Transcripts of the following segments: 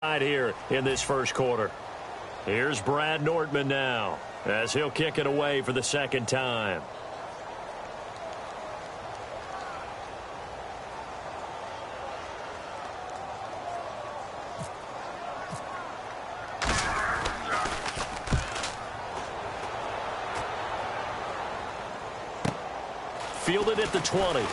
Here in this first quarter. Here's Brad Nordman now as he'll kick it away for the second time. Fielded at the 20.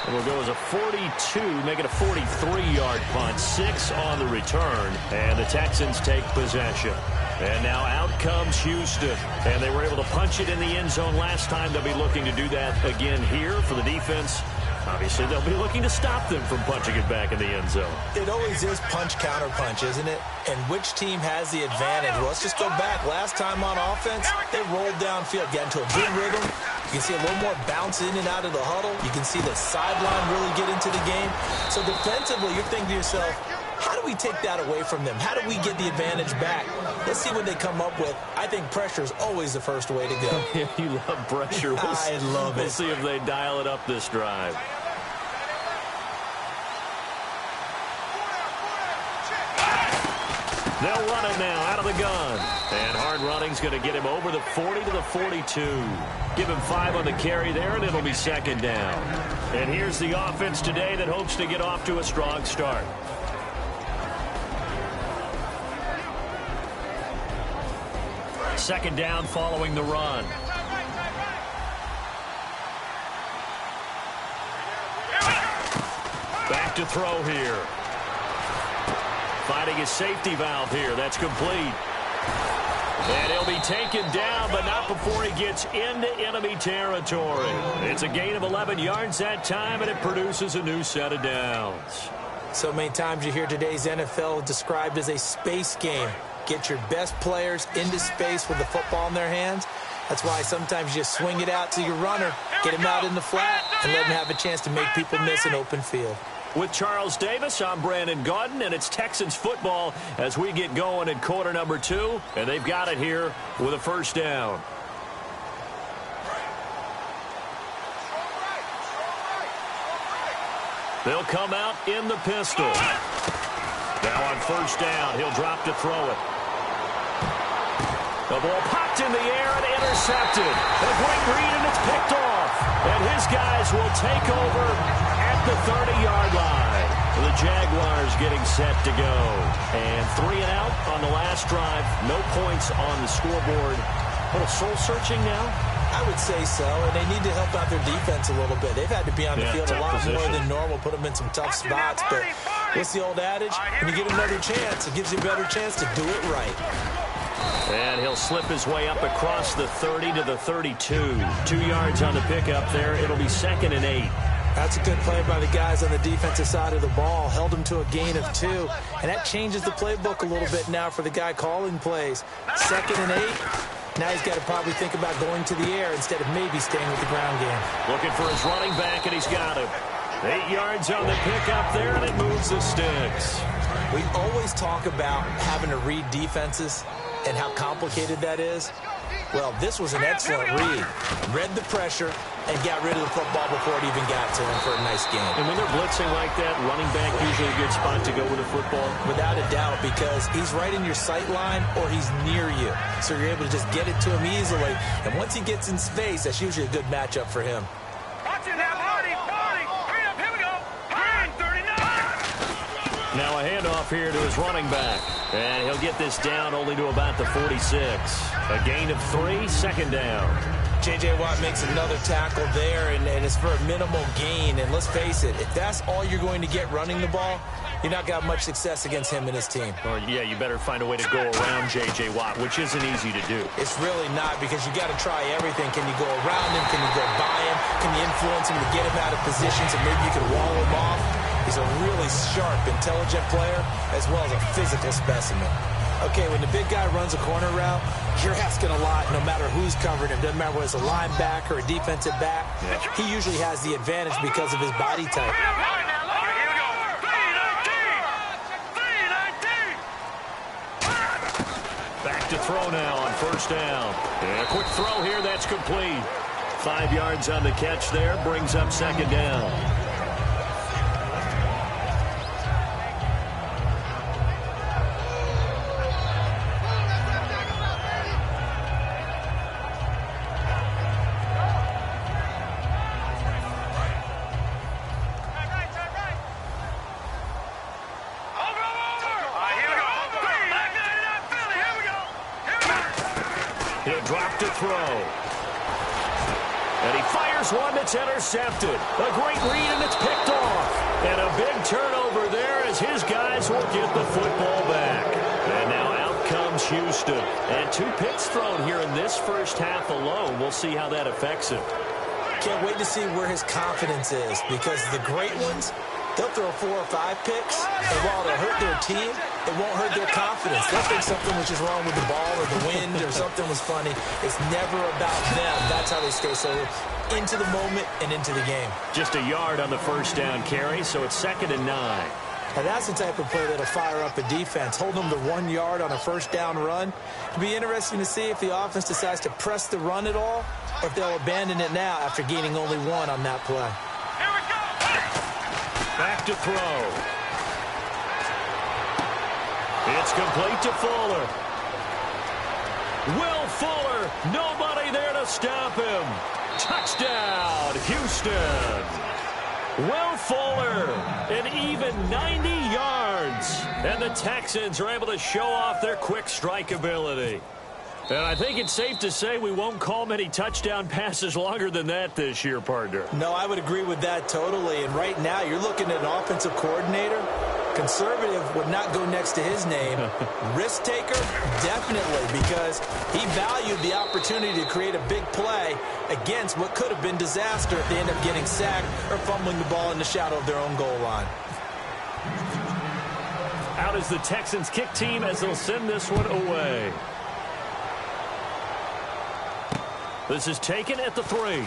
And we'll go as a 42, make it a 43-yard punt. 6 on the return, and the Texans take possession. And now out comes Houston, and they were able to punch it in the end zone last time. They'll be looking to do that again here for the defense. Obviously, they'll be looking to stop them from punching it back in the end zone. It always is punch-counter-punch, isn't it? And which team has the advantage? Well, let's just go back. Last time on offense, they rolled downfield, got into a good rhythm. You can see a little more bounce in and out of the huddle. You can see the sideline really get into the game. So defensively, you're thinking to yourself, how do we take that away from them? How do we get the advantage back? Let's see what they come up with. I think pressure is always the first way to go. Yeah, you love pressure. I love it. We'll see if they dial it up this drive. They'll run it now out of the gun. And hard running's going to get him over the 40 to the 42. Give him 5 on the carry there, and it'll be second down. And here's the offense today that hopes to get off to a strong start. Second down following the run. Back to throw here. Finding his safety valve here. That's complete. And he'll be taken down, but not before he gets into enemy territory. It's a gain of 11 yards that time, and it produces a new set of downs. So many times you hear today's NFL described as a space game. Get your best players into space with the football in their hands. That's why sometimes you just swing it out to your runner, get him out in the flat, and let him have a chance to make people miss an open field. With Charles Davis, I'm Brandon Gaudin, and it's Texans football as we get going in quarter number 2, and they've got it here with a first down. They'll come out in the pistol. Now on first down, he'll drop to throw it. The ball popped in the air and intercepted. A great read, and it's picked off. And his guys will take over at the 30-yard line. The Jaguars getting set to go. And 3 and out on the last drive. No points on the scoreboard. A little soul-searching now? I would say so, and they need to help out their defense a little bit. They've had to be on the field a lot more than normal, put them in some tough spots. But what's the old adage? When you get another chance, it gives you a better chance to do it right. And he'll slip his way up across the 30 to the 32. 2 yards on the pickup there. It'll be 2nd and 8. That's a good play by the guys on the defensive side of the ball. Held him to a gain of 2. And that changes the playbook a little bit now for the guy calling plays. 2nd and 8. Now he's got to probably think about going to the air instead of maybe staying with the ground game. Looking for his running back, and he's got him. 8 yards on the pickup there, and it moves the sticks. We always talk about having to read defenses and how complicated that is. Well, this was an excellent read. Read the pressure and got rid of the football before it even got to him for a nice game. And when they're blitzing like that, running back usually a good spot to go with the football? Without a doubt, because he's right in your sight line or he's near you. So you're able to just get it to him easily. And once he gets in space, that's usually a good matchup for him. Now a handoff here to his running back. And he'll get this down only to about the 46. A gain of 3, second down. J.J. Watt makes another tackle there, and it's for a minimal gain. And let's face it, if that's all you're going to get running the ball, you're not going to have much success against him and his team. Or, yeah, you better find a way to go around J.J. Watt, which isn't easy to do. It's really not, because you got to try everything. Can you go around him? Can you go by him? Can you influence him to get him out of position so maybe you can wall him off? He's a really sharp, intelligent player, as well as a physical specimen. Okay, when the big guy runs a corner route, you're asking a lot no matter who's covering him. Doesn't matter whether it's a linebacker or a defensive back. Yeah. He usually has the advantage because of his body type. Back to throw now on first down. And a quick throw here, that's complete. 5 yards on the catch there, brings up second down. drop to throw. And he fires one that's intercepted. A great read, and it's picked off. And a big turnover there as his guys will get the football back. And now out comes Houston. And 2 picks thrown here in this first half alone. We'll see how that affects him. Can't wait to see where his confidence is, because the great ones, they'll throw 4 or 5 picks, and while they'll hurt their team, it won't hurt their confidence. They'll think something was just wrong with the ball or the wind or something was funny. It's never about them. That's how they stay so into the moment and into the game. Just a yard on the first down carry, so it's 2nd and 9. And that's the type of play that'll fire up a defense. Hold them to 1 yard on a first down run. It'll be interesting to see if the offense decides to press the run at all, or if they'll abandon it now after gaining only 1 on that play. Here we go. Back to throw. It's complete to Fuller. Will Fuller, nobody there to stop him. Touchdown, Houston. Will Fuller, an even 90 yards. And the Texans are able to show off their quick strike ability. And I think it's safe to say we won't call many touchdown passes longer than that this year, partner. No, I would agree with that totally. And right now, you're looking at an offensive coordinator. Conservative would not go next to his name. Risk taker, definitely, because he valued the opportunity to create a big play against what could have been disaster if they end up getting sacked or fumbling the ball in the shadow of their own goal line. Out is the Texans kick team as they'll send this one away. This is taken at the 3.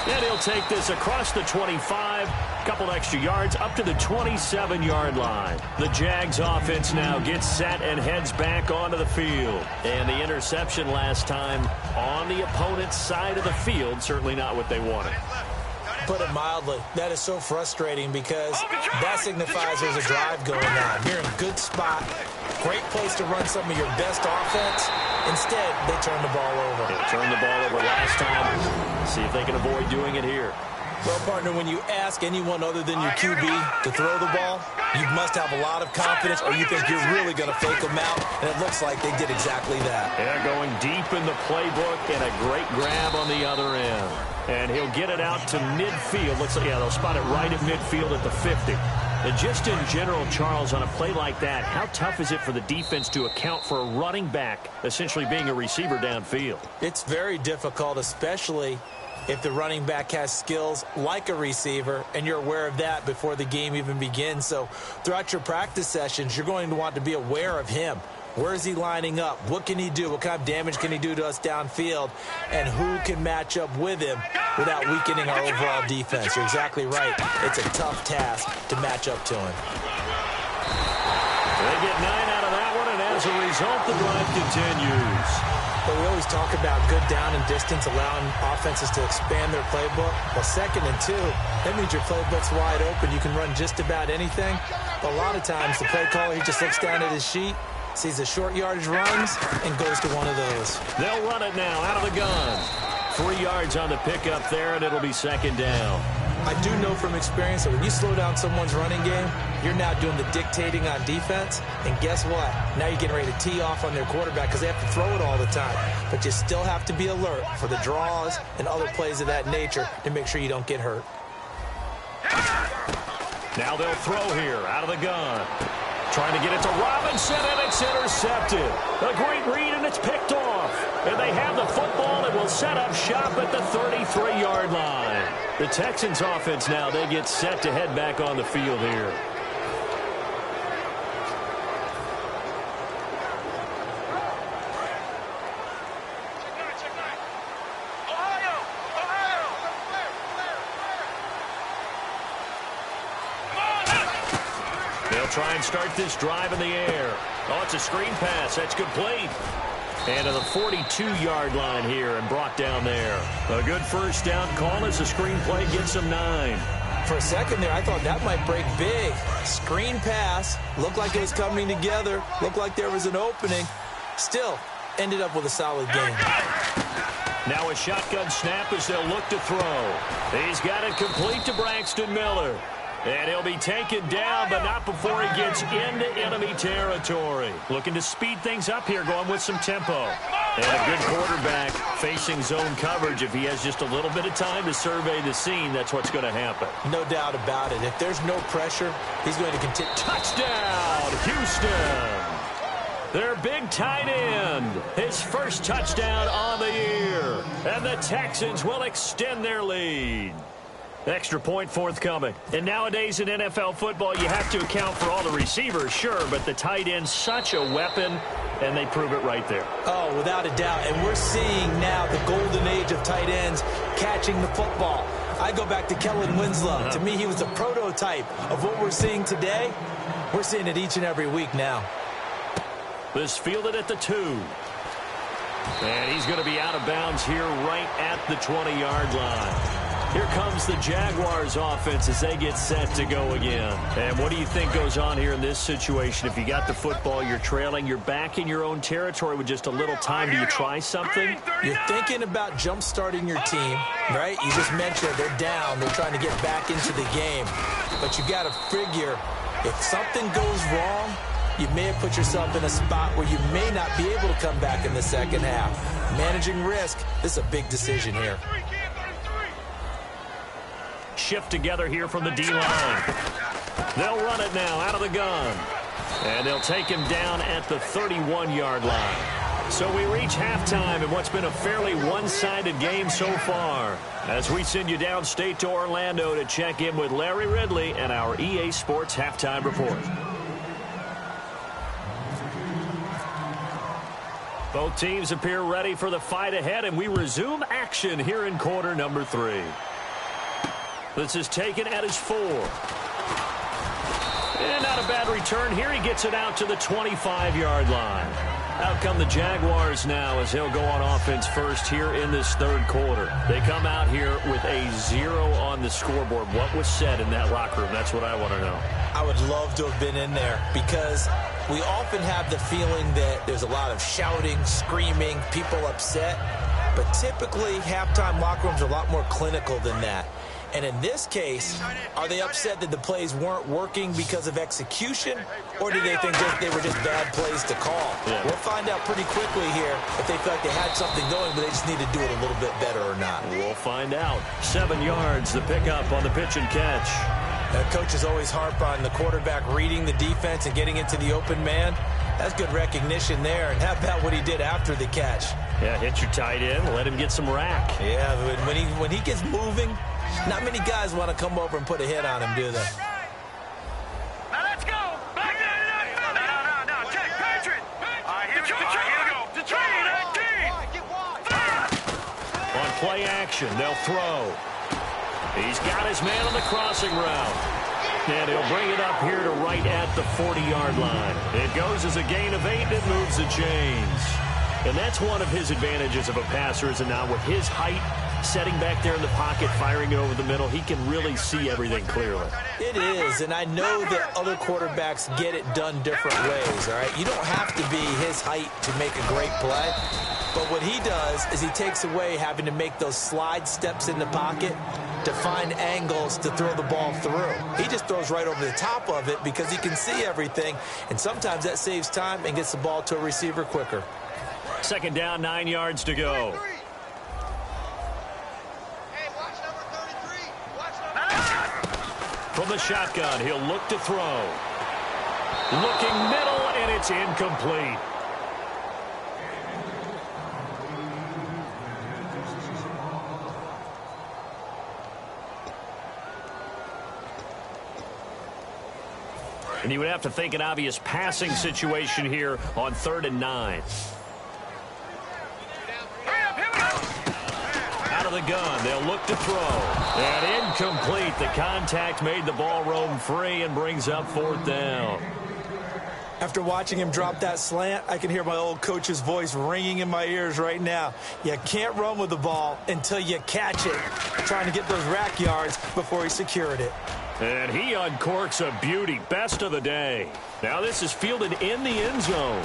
And he'll take this across the 25. Couple extra yards up to the 27-yard line. The Jags offense now gets set and heads back onto the field. And the interception last time on the opponent's side of the field, certainly not what they wanted. Put it mildly, that is so frustrating because that signifies there's a drive going on. You're in a good spot, great place to run some of your best offense. Instead, they turn the ball over. They turned the ball over last time. See if they can avoid doing it here. Well, partner, when you ask anyone other than your QB to throw the ball, you must have a lot of confidence, or you think you're really going to fake them out, and it looks like they did exactly that. They're going deep in the playbook, and a great grab on the other end. And he'll get it out to midfield. Looks like, yeah, they'll spot it right at midfield at the 50. And just in general, Charles, on a play like that, how tough is it for the defense to account for a running back essentially being a receiver downfield? It's very difficult, especially if the running back has skills like a receiver, and you're aware of that before the game even begins. So throughout your practice sessions, you're going to want to be aware of him. Where is he lining up? What can he do? What kind of damage can he do to us downfield? And who can match up with him without weakening our overall defense? You're exactly right. It's a tough task to match up to him. They get 9 out of that one, and as a result, the drive continues. But we always talk about good down and distance, allowing offenses to expand their playbook. Well, 2nd and 2, that means your playbook's wide open. You can run just about anything. But a lot of times, the play caller, he just looks down at his sheet, sees the short yardage runs, and goes to one of those. They'll run it now out of the gun. 3 yards on the pickup there, and it'll be 2nd down. I do know from experience that when you slow down someone's running game, you're now doing the dictating on defense. And guess what? Now you're getting ready to tee off on their quarterback because they have to throw it all the time. But you still have to be alert for the draws and other plays of that nature to make sure you don't get hurt. Now they'll throw here out of the gun. Trying to get it to Robinson, and it's intercepted. A great read, and it's picked off. And they have the football and will set up shop at the 33-yard line. The Texans offense now, they get set to head back on the field here. They'll try and start this drive in the air. Oh, it's a screen pass. That's complete. And to the 42-yard line here and brought down there. A good first down call as the screen play gets them 9. For a second there, I thought that might break big. Screen pass. Looked like it was coming together. Looked like there was an opening. Still, ended up with a solid game. Now a shotgun snap as they'll look to throw. He's got it complete to Braxton Miller. And he'll be taken down, but not before he gets into enemy territory. Looking to speed things up here, going with some tempo. And a good quarterback facing zone coverage. If he has just a little bit of time to survey the scene, that's what's going to happen. No doubt about it. If there's no pressure, he's going to continue. Touchdown, Houston! Their big tight end, his first touchdown on the year. And the Texans will extend their lead. Extra point forthcoming. And nowadays in NFL football, you have to account for all the receivers, sure, but the tight end's such a weapon, and they prove it right there. Oh, without a doubt. And we're seeing now the golden age of tight ends catching the football. I go back to Kellen Winslow. To me, he was a prototype of what we're seeing today. We're seeing it each and every week now. This fielded at the 2. And he's going to be out of bounds here right at the 20-yard line. Here comes the Jaguars offense as they get set to go again. And what do you think goes on here in this situation? If you got the football, you're trailing, you're back in your own territory with just a little time. Do you try something? You're thinking about jump-starting your team, right? You just mentioned they're down. They're trying to get back into the game. But you got to figure if something goes wrong, you may have put yourself in a spot where you may not be able to come back in the second half. Managing risk, this is a big decision here. Shift together here from the D-line. They'll run it now out of the gun. And they'll take him down at the 31-yard line. So we reach halftime in what's been a fairly one-sided game so far. As we send you downstate to Orlando to check in with Larry Ridley and our EA Sports Halftime Report. Both teams appear ready for the fight ahead, and we resume action here in quarter number 3. This is taken at his 4. And not a bad return here. He gets it out to the 25-yard line. Out come the Jaguars now as they'll go on offense first here in this third quarter. They come out here with a 0 on the scoreboard. What was said in that locker room? That's what I want to know. I would love to have been in there because we often have the feeling that there's a lot of shouting, screaming, people upset. But typically, halftime locker rooms are a lot more clinical than that. And in this case, are they upset that the plays weren't working because of execution, or do they think that they were just bad plays to call? Yeah. We'll find out pretty quickly here if they feel like they had something going, but they just need to do it a little bit better or not. We'll find out. 7 yards, the pickup on the pitch and catch. Coaches always harp on the quarterback reading the defense and getting into the open man. That's good recognition there. And how about what he did after the catch? Yeah, hit your tight end, let him get some rack. Yeah, when he gets moving, not many guys want to come over and put a hit on him, do they? Now let's go. Back no. Check, Patriot. Here we go. Detroit, 18. On play action, they'll throw. He's got his man on the crossing route. And he'll bring it up here to right at the 40-yard line. It goes as a gain of 8, and it moves the chains. And that's one of his advantages of a passer, is now with his height, setting back there in the pocket, firing it over the middle, he can really see everything clearly. It is, and I know that other quarterbacks get it done different ways, all right? You don't have to be his height to make a great play, but what he does is he takes away having to make those slide steps in the pocket to find angles to throw the ball through. He just throws right over the top of it because he can see everything, and sometimes that saves time and gets the ball to a receiver quicker. Second down, 9 yards to go. From the shotgun, he'll look to throw. Looking middle, and it's incomplete. And you would have to think an obvious passing situation here on 3rd and 9. Out of the gun, they'll look to throw. And incomplete. The contact made the ball roam free and brings up 4th down. After watching him drop that slant, I can hear my old coach's voice ringing in my ears right now. You can't run with the ball until you catch it. Trying to get those rack yards before he secured it. And he uncorks a beauty. Best of the day. Now this is fielded in the end zone.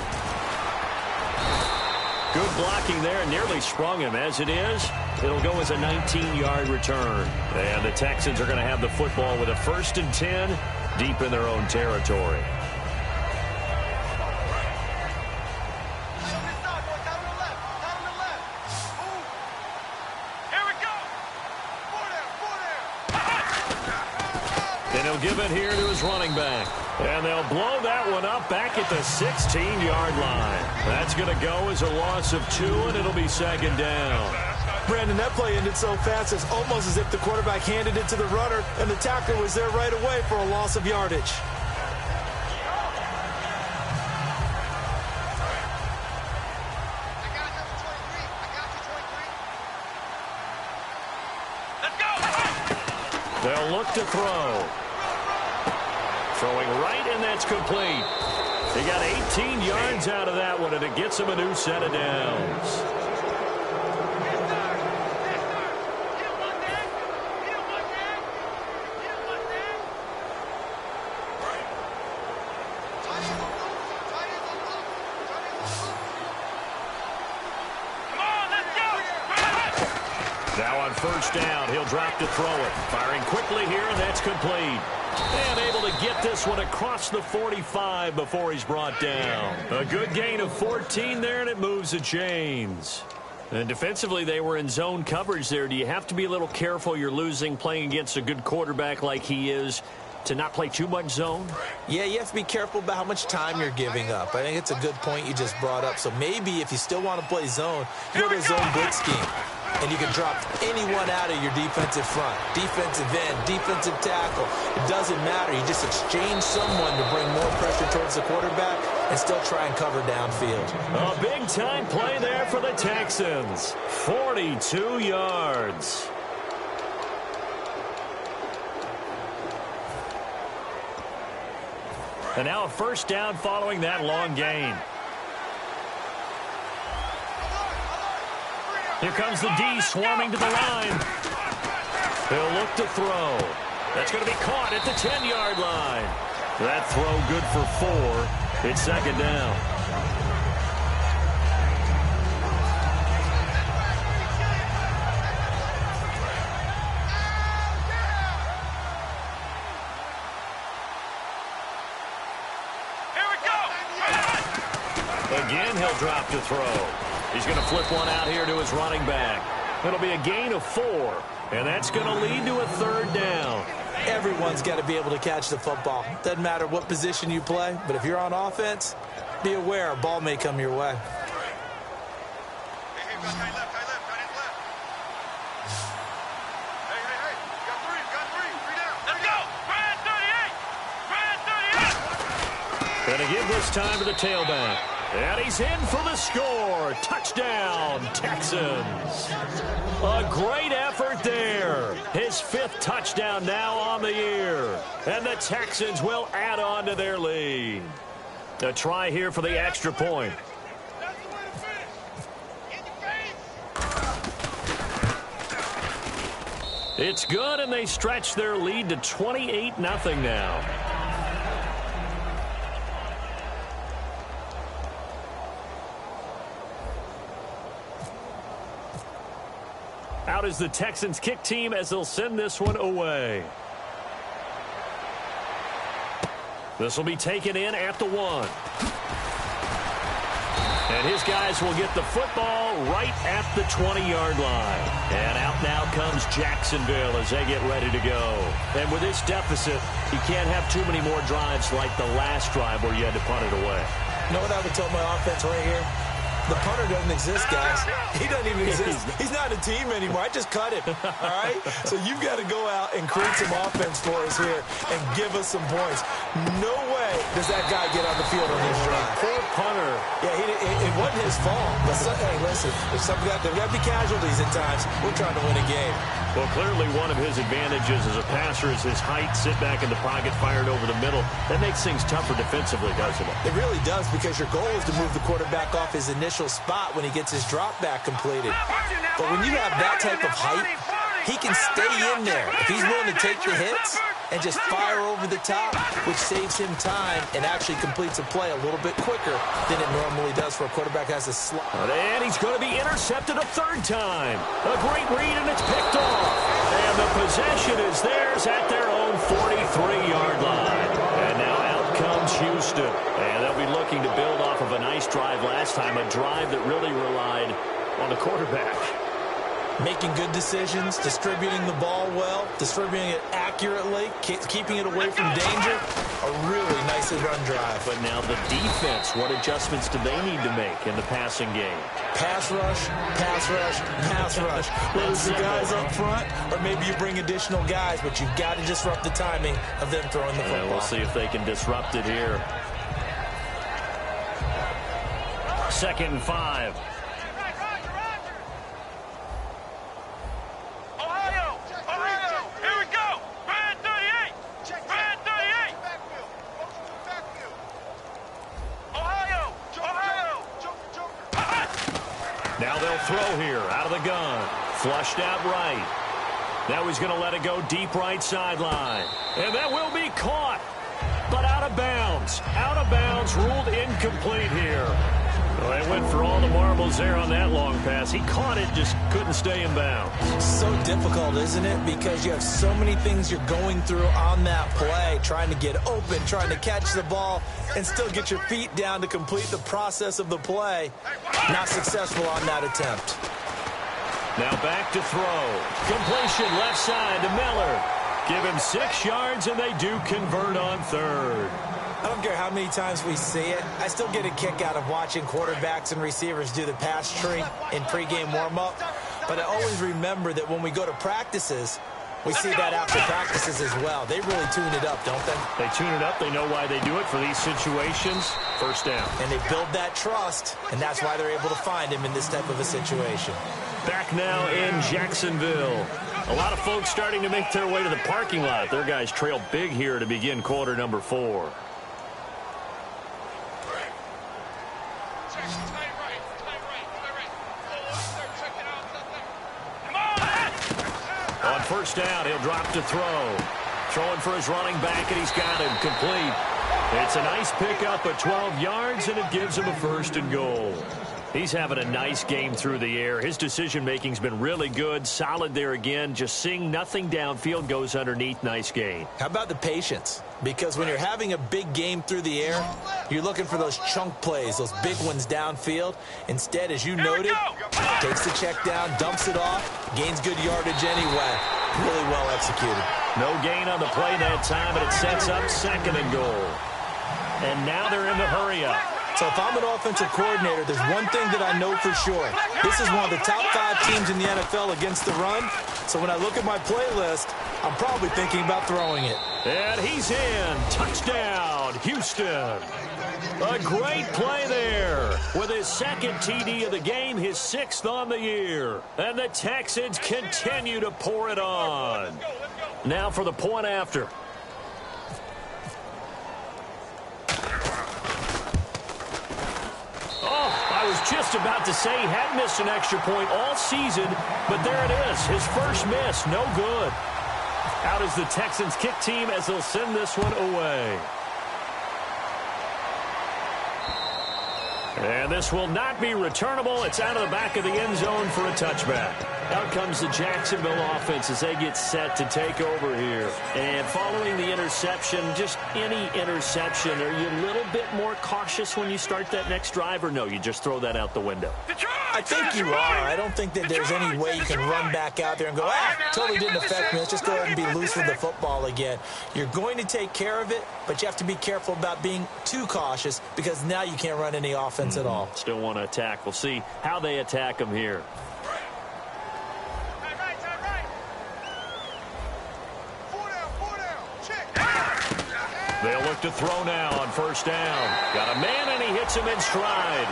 Good blocking there, nearly sprung him. As it is, it'll go as a 19-yard return. And the Texans are going to have the football with a 1st and 10 deep in their own territory. And he'll give it here to his running back. And they'll blow that one up back at the 16-yard line. That's going to go as a loss of 2, and it'll be 2nd down. Brandon, that play ended so fast, it's almost as if the quarterback handed it to the runner, and the tackler was there right away for a loss of yardage. They'll look to throw. Throwing right, and that's complete. He got 18 yards out of that one, and it gets him a new set of downs. Now on 1st down, he'll drop to throw it. Firing quickly here, and that's complete. And able to get this one across the 45 before he's brought down. A good gain of 14 there, and it moves the chains. And defensively, they were in zone coverage there. Do you have to be a little careful? You're losing playing against a good quarterback like he is to not play too much zone? Yeah, you have to be careful about how much time you're giving up. I think it's a good point you just brought up. So maybe if you still want to play zone, you go to a zone blitz scheme. And you can drop anyone out of your defensive front. Defensive end, defensive tackle. It doesn't matter. You just exchange someone to bring more pressure towards the quarterback and still try and cover downfield. A big-time play there for the Texans. 42 yards. And now a 1st down following that long gain. Here comes the D swarming to the line. He'll look to throw. That's going to be caught at the 10-yard line. That throw good for 4. It's 2nd down. Again, he'll drop to throw. He's going to flip one out here to his running back. It'll be a gain of 4, and that's going to lead to a 3rd down. Everyone's got to be able to catch the football. Doesn't matter what position you play, but if you're on offense, be aware a ball may come your way. Going to give this time to the tailback. And he's in for the score. Touchdown, Texans. A great effort there. His 5th touchdown now on the year. And the Texans will add on to their lead. A try here for the extra point. It's good, and they stretch their lead to 28-0 now. Out is the Texans kick team as they'll send this one away. This will be taken in at the 1. And his guys will get the football right at the 20-yard line. And out now comes Jacksonville as they get ready to go. And with this deficit, you can't have too many more drives like the last drive where you had to punt it away. You know what I would tell my offense right here? The punter doesn't exist, guys. He doesn't even exist. He's not a team anymore. I just cut him, all right? So you've got to go out and create some offense for us here and give us some points. No way does that guy get on the field on this drive. Poor punter. Yeah, it wasn't his fault. But hey, listen, there's got to be casualties at times. We're trying to win a game. Well, clearly one of his advantages as a passer is his height, sit back in the pocket, fired over the middle. That makes things tougher defensively, doesn't it? It really does, because your goal is to move the quarterback off his initial spot when he gets his drop back completed. But when you have that type of height, he can stay in there. If he's willing to take the hits, and just fire over the top, which saves him time and actually completes a play a little bit quicker than it normally does for a quarterback that has a slot. And he's going to be intercepted a third time. A great read, and it's picked off. And the possession is theirs at their own 43-yard line. And now out comes Houston. And they'll be looking to build off of a nice drive last time, a drive that really relied on the quarterback. Making good decisions, distributing the ball well, distributing it accurately, keeping it away from danger. A really nicely run drive. But now the defense, what adjustments do they need to make in the passing game? Pass rush, pass rush, pass rush. Whether it's the guys up front or maybe you bring additional guys, but you've got to disrupt the timing of them throwing the football. We'll see if they can disrupt it here. 2nd and 5. Now they'll throw here out of the gun. Flushed out right. Now he's going to let it go deep right sideline. And that will be caught. But out of bounds. Out of bounds, ruled incomplete here. Well, they went for all the marbles there on that long pass. He caught it, just couldn't stay in bounds. So difficult, isn't it? Because you have so many things you're going through on that play, trying to get open, trying to catch the ball, and still get your feet down to complete the process of the play. Not successful on that attempt. Now back to throw. Completion left side to Miller. Give him 6 yards, and they do convert on 3rd. I don't care how many times we see it. I still get a kick out of watching quarterbacks and receivers do the pass tree in pregame warm-up. But I always remember that when we go to practices, we see that after practices as well. They really tune it up, don't they? They tune it up. They know why they do it for these situations. First down. And they build that trust, and that's why they're able to find him in this type of a situation. Back now in Jacksonville. A lot of folks starting to make their way to the parking lot. Their guys trail big here to begin quarter number 4. On first down, he'll drop to throw. Throwing for his running back, and he's got him complete. It's a nice pickup of 12 yards, and it gives him a 1st and goal. He's having a nice game through the air. His decision-making's been really good, solid there again. Just seeing nothing downfield, goes underneath. Nice gain. How about the patience? Because when you're having a big game through the air, you're looking for those chunk plays, those big ones downfield. Instead, as you noted, takes the check down, dumps it off, gains good yardage anyway. Really well executed. No gain on the play that time, but it sets up 2nd and goal. And now they're in the hurry-up. So if I'm an offensive coordinator, there's one thing that I know for sure. This is one of the top 5 teams in the NFL against the run. So when I look at my playlist, I'm probably thinking about throwing it. And he's in. Touchdown, Houston. A great play there. With his 2nd TD of the game, his 6th on the year. And the Texans continue to pour it on. Now for the point after. I was just about to say he had missed an extra point all season, but there it is. His first miss, no good. Out is the Texans kick team as they'll send this one away. And this will not be returnable. It's out of the back of the end zone for a touchback. Out comes the Jacksonville offense as they get set to take over here. And following the interception, just any interception, are you a little bit more cautious when you start that next drive, or no, you just throw that out the window? I think you are. I don't think that there's any way you can run back out there and go, totally didn't affect me. Let's just go ahead and be loose with the football again. You're going to take care of it, but you have to be careful about being too cautious because now you can't run any offense at all. Still want to attack. We'll see how they attack them here. They'll look to throw now on first down. Got a man, and he hits him in stride.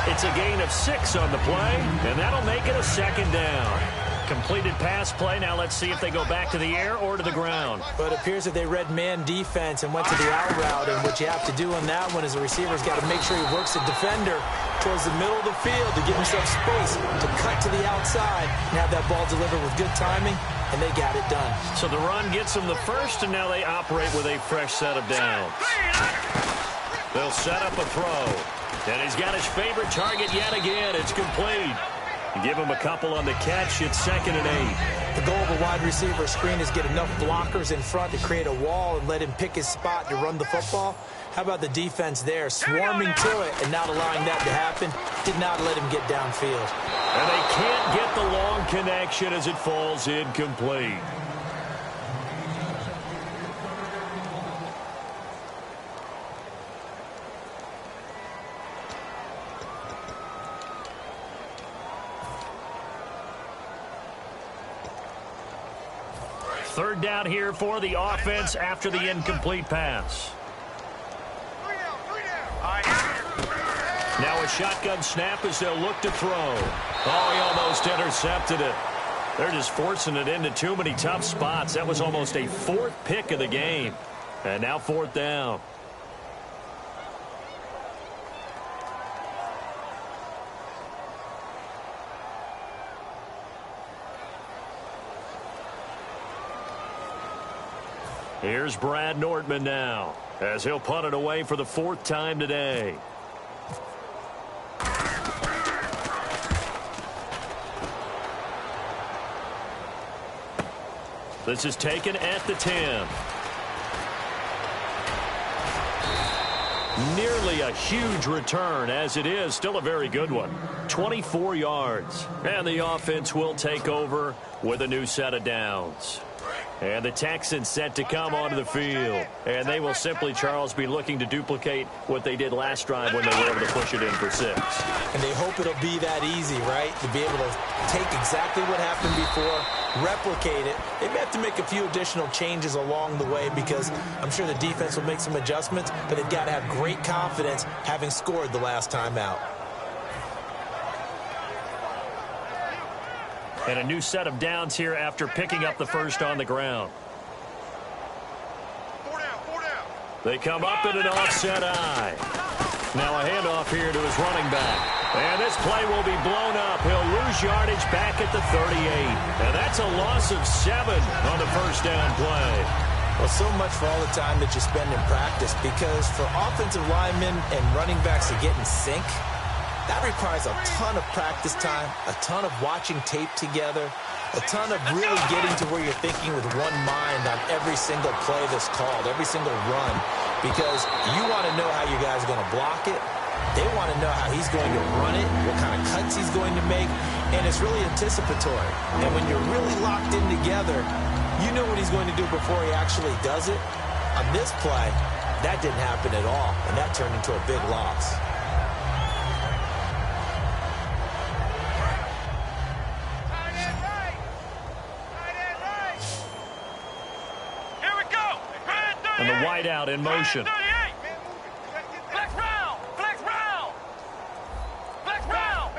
It's a gain of 6 on the play, and that'll make it a 2nd down. Completed pass play. Now let's see if they go back to the air or to the ground. But it appears that they read man defense and went to the out route, and what you have to do on that one is the receiver's got to make sure he works the defender towards the middle of the field to give himself space to cut to the outside and have that ball delivered with good timing and they got it done. So the run gets them the first, and now they operate with a fresh set of downs. They'll set up a throw. And he's got his favorite target yet again. It's complete. You give him a couple on the catch. It's 2nd and 8. The goal of a wide receiver screen is get enough blockers in front to create a wall and let him pick his spot to run the football. How about the defense there, swarming to it and not allowing that to happen? Did not let him get downfield. And they can't get the long connection as it falls incomplete. Third down here for the offense after the incomplete pass. Now a shotgun snap as they'll look to throw. Oh, he almost intercepted it. They're just forcing it into too many tough spots. That was almost a 4th pick of the game. And now 4th down. Here's Brad Nordman now, as he'll punt it away for the 4th time today. This is taken at the 10. Nearly a huge return, as it is still a very good one. 24 yards. And the offense will take over with a new set of downs. And the Texans set to come onto the field. And they will simply, Charles, be looking to duplicate what they did last drive when they were able to push it in for 6. And they hope it'll be that easy, right? To be able to take exactly what happened before, replicate it. They may have to make a few additional changes along the way because I'm sure the defense will make some adjustments, but they've got to have great confidence having scored the last time out. And a new set of downs here after picking up the first on the ground. They come up in an offset eye. Now a handoff here to his running back. And this play will be blown up. He'll lose yardage back at the 38. And that's a loss of 7 on the first down play. Well, so much for all the time that you spend in practice, because for offensive linemen and running backs to get in sync, that requires a ton of practice time, a ton of watching tape together, a ton of really getting to where you're thinking with one mind on every single play that's called, every single run, because you want to know how your guy's going to block it. They want to know how he's going to run it, what kind of cuts he's going to make, and it's really anticipatory. And when you're really locked in together, you know what he's going to do before he actually does it. On this play, that didn't happen at all, and that turned into a big loss. And the wideout in motion. Flex round! Flex round! Flex round!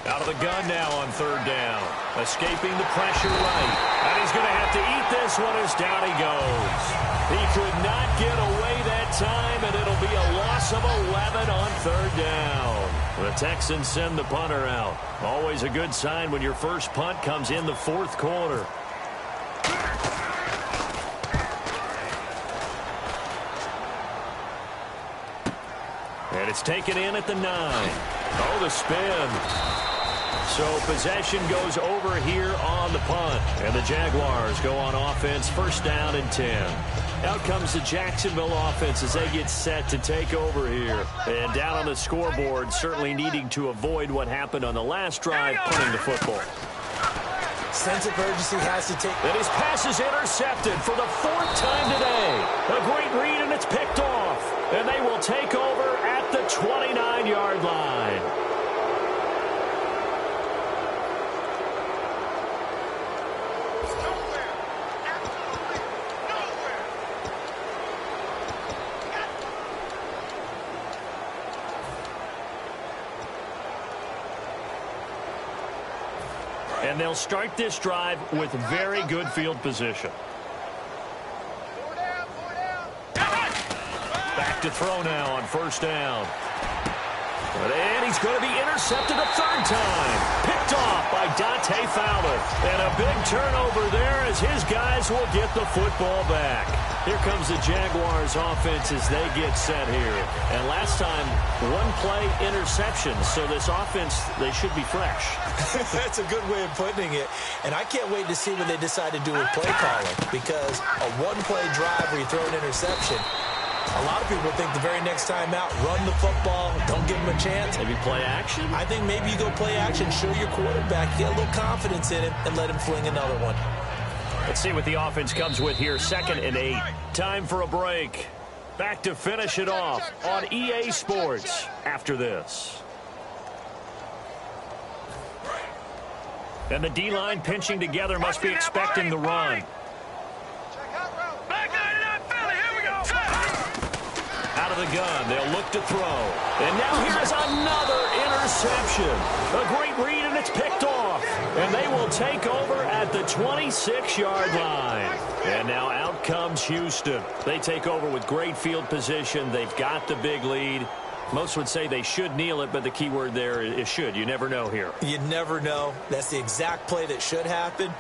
Out of the gun now on 3rd down. Escaping the pressure right. And he's going to have to eat this one as down he goes. He could not get away that time, and it'll be a loss of 11 on 3rd down. The Texans send the punter out. Always a good sign when your first punt comes in the 4th quarter. And it's taken in at the 9. Oh, the spin. So possession goes over here on the punt. And the Jaguars go on offense, 1st down and 10. Out comes the Jacksonville offense as they get set to take over here. And down on the scoreboard, certainly needing to avoid what happened on the last drive, punting the football. Sense of urgency has to take. And his pass is intercepted for the 4th time today. A great read, and it's picked off. And they will take over at the 29-yard line. And they'll start this drive with very good field position. Back to throw now on 1st down. And he's going to be intercepted a third time. Picked off by Dante Fowler. And a big turnover there as his guys will get the football back. Here comes the Jaguars offense as they get set here. And last time, one-play interception. So this offense, they should be fresh. That's a good way of putting it. And I can't wait to see what they decide to do with play calling. Because a one-play drive where you throw an interception, a lot of people think the very next time out, run the football, don't give him a chance. Maybe play action? I think maybe you go play action, show your quarterback, get a little confidence in him, and let him fling another one. Let's see what the offense comes with here. 2nd and 8. Time for a break. Back to finish it off on EA Sports after this. And the D-line pinching together must be expecting the run. Out of the gun, they'll look to throw. And now here is another interception. A great read, and it's picked off. And they will take over at the 26-yard line. And now out comes Houston. They take over with great field position. They've got the big lead. Most would say they should kneel it, but the key word there is should. You never know here. You never know. That's the exact play that should happen.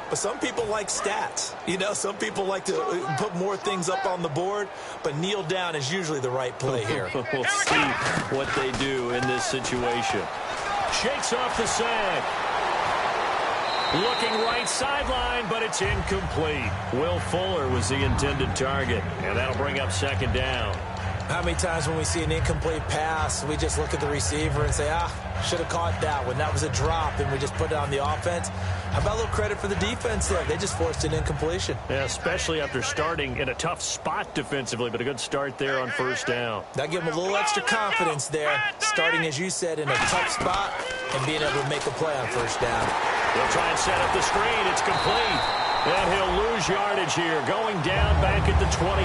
But some people like stats. You know, some people like to put more things up on the board, but kneel down is usually the right play here. We'll see what they do in this situation. Shakes off the sack. Looking right sideline, but it's incomplete. Will Fuller was the intended target, and that'll bring up 2nd down. How many times when we see an incomplete pass, we just look at the receiver and say, should have caught that one. That was a drop, and we just put it on the offense. How about a little credit for the defense there? They just forced an incompletion. Yeah, especially after starting in a tough spot defensively, but a good start there on 1st down. That gave them a little extra confidence there, starting, as you said, in a tough spot and being able to make a play on 1st down. They'll try and set up the screen. It's complete. And he'll lose yardage here, going down back at the 28.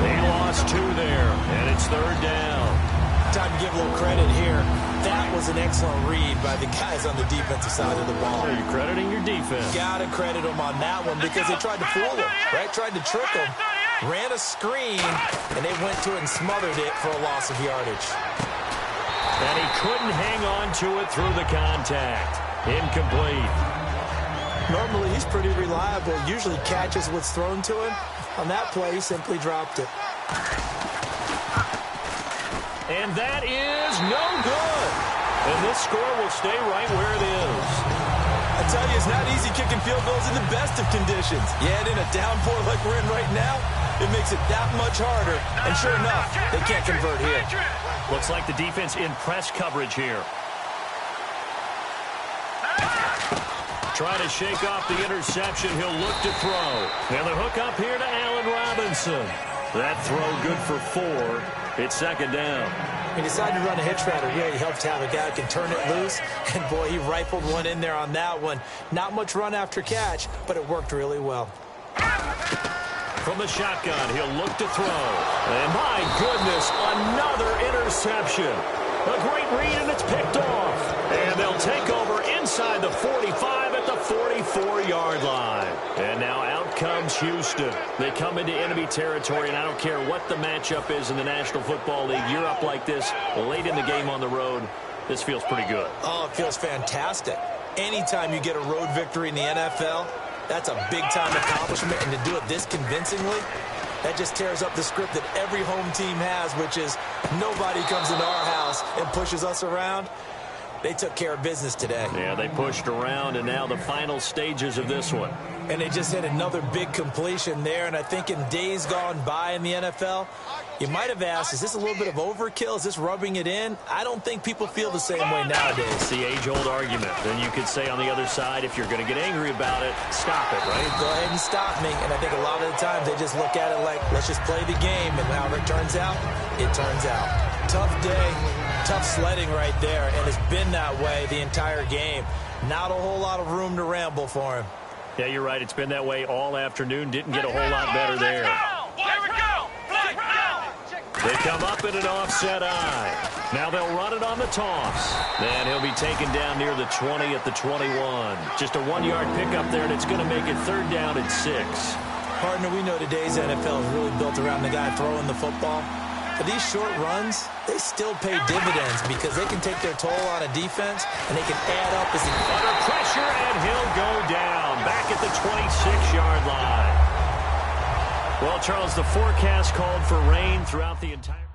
They lost 2 there, and it's 3rd down. Time to give a little credit here. That was an excellent read by the guys on the defensive side of the ball. Are you crediting your defense? Got to credit them on that one because they tried to fool him, right? Tried to trick him. Ran a screen, and they went to it and smothered it for a loss of yardage. And he couldn't hang on to it through the contact. Incomplete. Normally, he's pretty reliable. Usually catches what's thrown to him. On that play, he simply dropped it. And that is no good. And this score will stay right where it is. I tell you, it's not easy kicking field goals in the best of conditions. Yet in a downpour like we're in right now, it makes it that much harder. And sure enough, they can't convert here. Looks like the defense in press coverage here. Trying to shake off the interception. He'll look to throw. And the hook up here to Allen Robinson. That throw good for 4. It's 2nd down. He decided to run a hitch route. It really helps to have a guy who can turn it loose. And, boy, he rifled one in there on that one. Not much run after catch, but it worked really well. From the shotgun, he'll look to throw. And, my goodness, another interception. A great read, and it's picked off. And they'll take over inside the 45 at the 44-yard line. And now out comes Houston. They come into enemy territory, and I don't care what the matchup is in the National Football League. You're up like this late in the game on the road. This feels pretty good. Oh, it feels fantastic. Anytime you get a road victory in the NFL, that's a big-time accomplishment. And to do it this convincingly, that just tears up the script that every home team has, which is nobody comes into our house and pushes us around. They took care of business today. Yeah, they pushed around, and now the final stages of this one. And they just hit another big completion there. And I think in days gone by in the NFL, you might have asked, is this a little bit of overkill? Is this rubbing it in? I don't think people feel the same way nowadays. It's the age-old argument. Then you could say on the other side, if you're going to get angry about it, stop it, right? Go ahead and stop me. And I think a lot of the times they just look at it like, let's just play the game. And however it turns out, it turns out. Tough day, tough sledding right there. And it's been that way the entire game. Not a whole lot of room to ramble for him. Yeah, you're right. It's been that way all afternoon. Didn't get a whole lot better there. They come up in an offset eye. Now they'll run it on the toss. And he'll be taken down near the 20 at the 21. Just a 1-yard pickup there, and it's going to make it 3rd down and 6. Partner, we know today's NFL is really built around the guy throwing the football. But these short runs, they still pay dividends because they can take their toll on a defense, and they can add up as under pressure, and he'll go down back at the 26-yard line. Well, Charles, the forecast called for rain throughout the entire